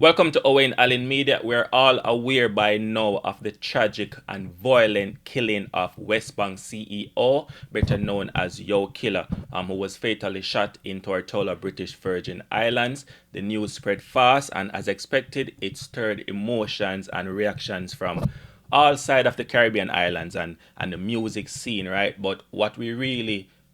Welcome to Owen Allen Media. We're all aware by now of the tragic and violent killing of West Bank CEO, better known as Yo Killa, who was fatally shot in Tortola, British Virgin Islands. The news spread fast, and as expected, it stirred emotions and reactions from all sides of the Caribbean islands and the music scene, right? But what we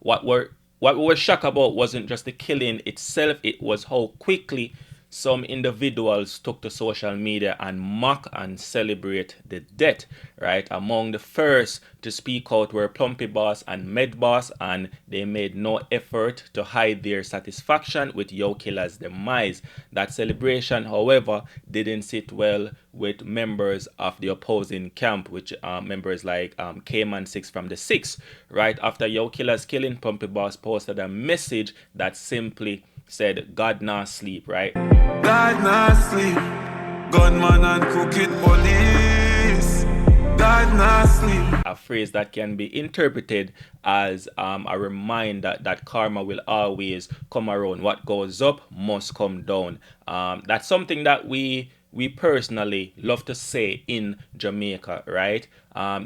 were shocked about wasn't just the killing itself, it was how quickly some individuals took to social media and mock and celebrate the death, right? Among the first to speak out were Plumpy Boss and Med Boss, and they made no effort to hide their satisfaction with Yo Killa's demise. That celebration, however, didn't sit well with members of the opposing camp, which members like Kman 6Ixx from the 6th. Right after Yo Killa's killing, Plumpy Boss posted a message that simply said, "God not sleep," right? God not sleep. Gunman and crooked police. God not sleep. A phrase that can be interpreted as a reminder that karma will always come around. What goes up must come down. That's something that we personally love to say in Jamaica, right?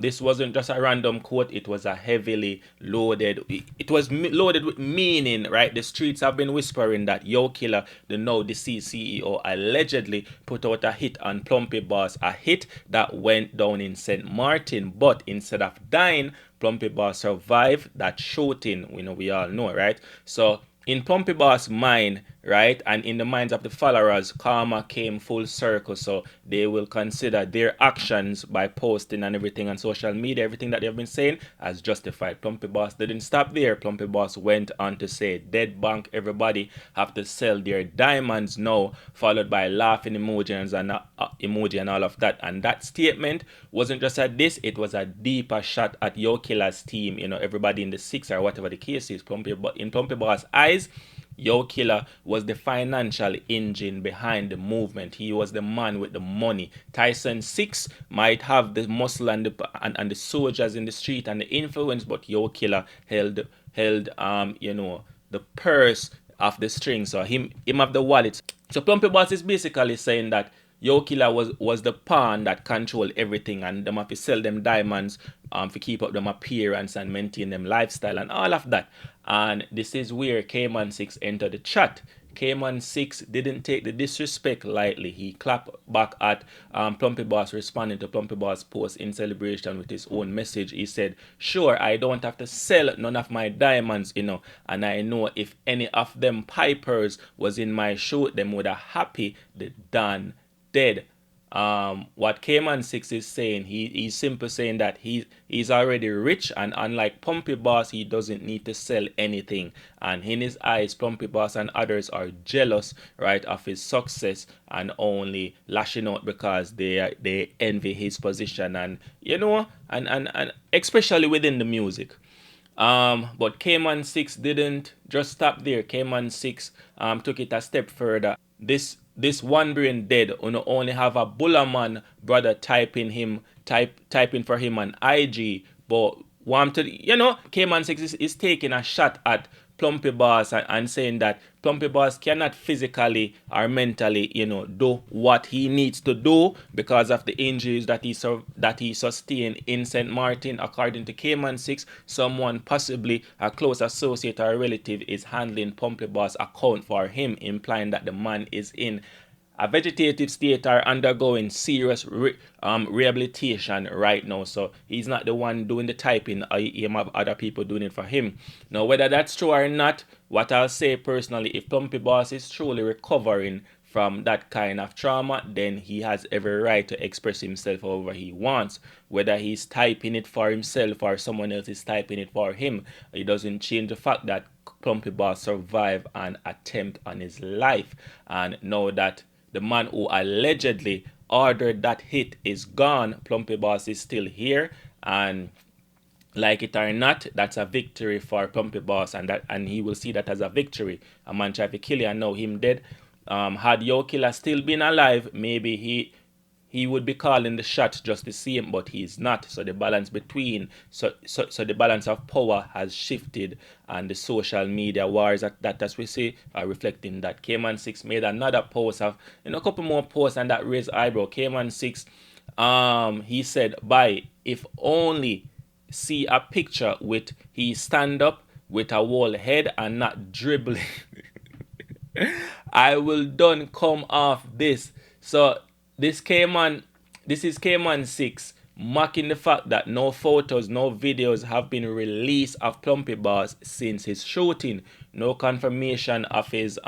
This wasn't just a random quote, it was a heavily loaded, it was loaded with meaning, right? The streets have been whispering that Yo Killa, the now deceased CEO, allegedly put out a hit on Plumpy Boss, a hit that went down in St. Martin, but instead of dying, Plumpy Boss survived that shooting, we all know, right? So in Plumpy Boss' mind, right, and in the minds of the followers, karma came full circle, so they will consider their actions by posting and everything on social media, everything that they've been saying, as justified. Plumpy Boss didn't stop there. Plumpy Boss went on to say, "Dead bank, everybody have to sell their diamonds now," followed by laughing emojis and emoji and all of that. And that statement wasn't just a diss, it was a deeper shot at Yo Killa's team, everybody in the six or whatever the case is. In Plumpy Boss' eyes, Yo Killa was the financial engine behind the movement. He was the man with the money. Tyson 6 might have the muscle and the soldiers in the street and the influence, but Yo Killa held the purse of the string. So him have the wallet. So Plumpy Boss is basically saying that Yo Killa was the pawn that controlled everything, and them have to sell them diamonds to keep up them appearance and maintain them lifestyle and all of that. And this is where Kman 6Ixx entered the chat. Kman 6Ixx didn't take the disrespect lightly. He clapped back at Plumpy Boss, responding to Plumpy Boss' post in celebration with his own message. He said, "Sure, I don't have to sell none of my diamonds, and I know if any of them pipers was in my shoot, them would have happy the done dead." What Kman 6Ixx is saying, he's simply saying that he's already rich, and unlike Plumpy Boss, he doesn't need to sell anything. And in his eyes, Plumpy Boss and others are jealous, right, of his success and only lashing out because they envy his position and and especially within the music. But Kman 6Ixx didn't just stop there. Kman 6Ixx took it a step further. This one brain dead, only have a Bullerman brother typing for him on IG, but want to, Kman 6Ixx is taking a shot at Plumpy Boss and saying that Plumpy Boss cannot physically or mentally, do what he needs to do because of the injuries that he sustained in St. Martin. According to Kman 6Ixx, someone, possibly a close associate or relative, is handling Plumpy Boss' account for him, implying that the man is in a vegetative state or undergoing serious rehabilitation right now. So he's not the one doing the typing. He have other people doing it for him. Now, whether that's true or not, what I'll say personally, if Plumpy Boss is truly recovering from that kind of trauma, then he has every right to express himself however he wants. Whether he's typing it for himself or someone else is typing it for him, it doesn't change the fact that Plumpy Boss survived an attempt on his life. And now that the man who allegedly ordered that hit is gone, Plumpy Boss is still here, and like it or not, that's a victory for Plumpy Boss, and he will see that as a victory. A man tried to kill him and now him dead. Had Yo Killa still been alive, maybe he would be calling the shots just the same, but he's not. So the balance between, so the balance of power has shifted, and the social media wars that as we see are reflecting that. Kman 6Ixx made another post of, a couple more posts, and that raised eyebrow. Kman 6Ixx, he said, "Bye, if only see a picture with he stand up with a whole head and not dribbling." I will done come off this. So this is Kman 6Ixx mocking the fact that no photos, no videos have been released of Plumpy Boss since his shooting. No confirmation of his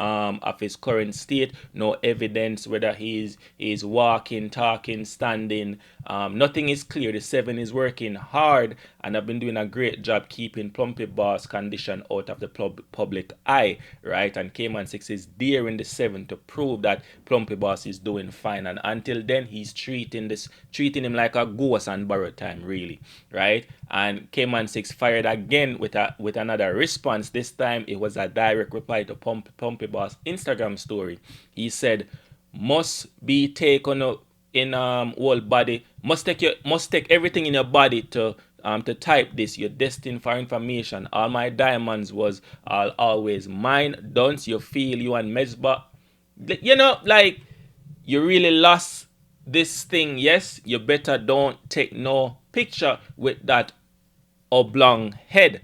current state, no evidence whether he's walking, talking, standing. Nothing is clear. The 7 is working hard and have been doing a great job keeping Plumpy Boss condition out of the public eye, right? And Kman 6Ixx is there in the 7 to prove that Plumpy Boss is doing fine. And until then, he's treating him like a ghost and borrow time, really, right? And Kman 6Ixx fired again with another response. This time it was a direct reply to Plumpy Boss Instagram story. He said, "Must be taken in whole body. Must take everything in your body to type this. You're destined for information. All my diamonds was always mine. Don't you feel you and Mesba? Like you really lost this thing. Yes, you better don't take no picture with that oblong head."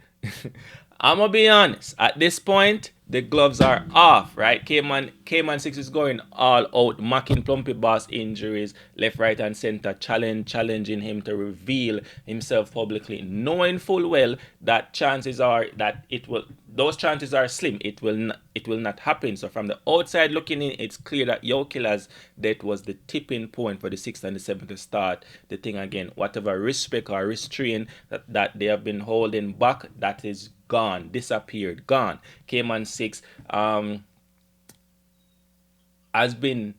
I'm gonna be honest, at this point the gloves are off, right? Kman 6Ixx is going all out, mocking Plumpy Boss injuries left, right, and center, challenging him to reveal himself publicly, knowing full well that chances are that those chances are slim. It will not happen. So from the outside looking in, it's clear that Killa's death was the tipping point for the 6th and the 7th to start the thing again. Whatever respect or restraint that they have been holding back, that is gone, disappeared, gone. Kman 6Ixx has been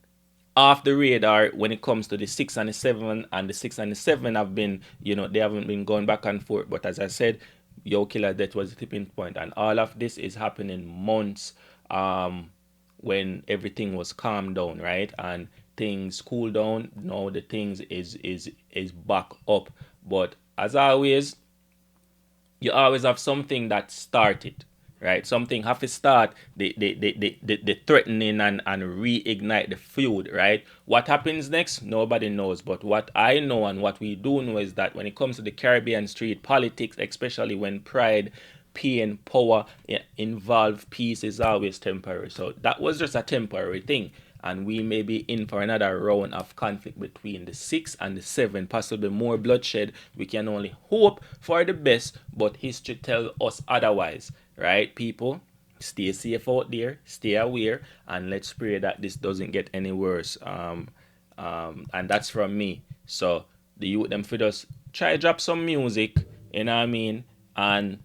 off the radar when it comes to the 6 and the 7, and the 6 and the 7 have been, they haven't been going back and forth. But as I said, Killa's death was the tipping point, and all of this is happening months when everything was calmed down, right? And things cooled down. Now the things is back up. But as always, you always have something that started, right? Something have to start the threatening and reignite the feud, right? What happens next, nobody knows. But what I know and what we do know is that when it comes to the Caribbean street politics, especially when pride, pain, power involve, peace is always temporary. So that was just a temporary thing. And we may be in for another round of conflict between the 6 and the 7, possibly more bloodshed. We can only hope for the best, but history tells us otherwise, right? People, stay safe out there, stay aware, and let's pray that this doesn't get any worse. And that's from me. So the youth them for us try drop some music, you know what I mean, and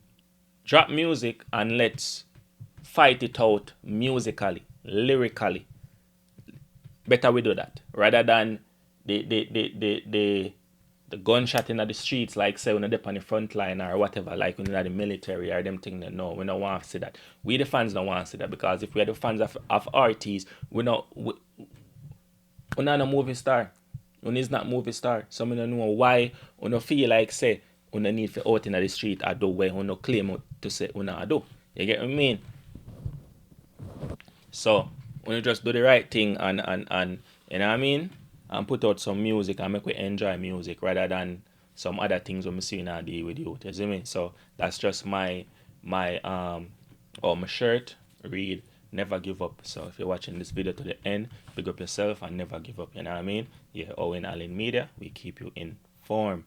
drop music and let's fight it out musically, lyrically. Better we do that rather than the gunshot in the streets, like say when they're on the front line or whatever, like when they're in the military or them thing. No, we don't want to see that. We the fans don't want to see that, because if we are the fans of artists, we're not a movie star. One is not movie star. So we don't know why we don't feel like say we don't need to out in the street or do where we don't claim to say we don't do. You get what I mean? So when you just do the right thing and you know what I mean, and put out some music and make we enjoy music rather than some other things when we see in our day with you. You see me? So that's just my shirt read never give up. So if you're watching this video to the end, big up yourself and never give up. You know what I mean? Yeah, Owen Allen Media, we keep you informed.